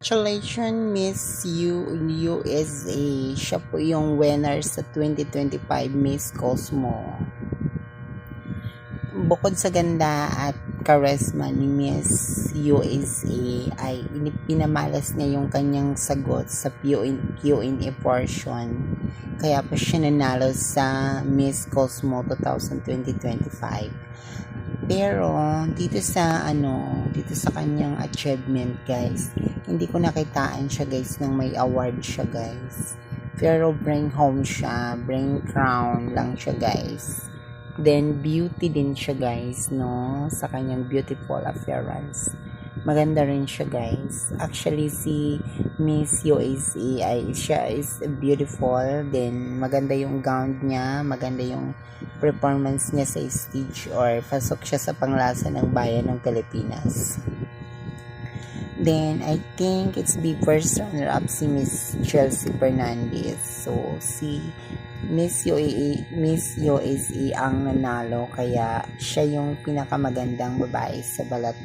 Congratulations, Miss USA. Siya po yung winner sa 2025 Miss Cosmo. Bukod sa ganda at charisma ni Miss USA ay pinamalas niya yung kanyang sagot sa Q&A portion. Kaya po siya nanalo sa Miss Cosmo 2025. Pero dito sa kanyang achievement, guys, hindi ko nakitaan siya, guys, nang may award siya, guys. Pero bring home siya, bring crown lang siya, guys. Then beauty din siya, guys, no, sa kanyang beautiful appearance. Maganda rin siya, guys. Actually, si Miss USA ay siya is beautiful. Then maganda yung gown niya, maganda yung performance niya sa stage or pasok siya sa panglasa ng bayan ng Pilipinas. Then I think it's the first runner-up si Miss Chelsea Fernandez. So si Miss USA ang nanalo, kaya siya yung pinakamagandang babae sa balat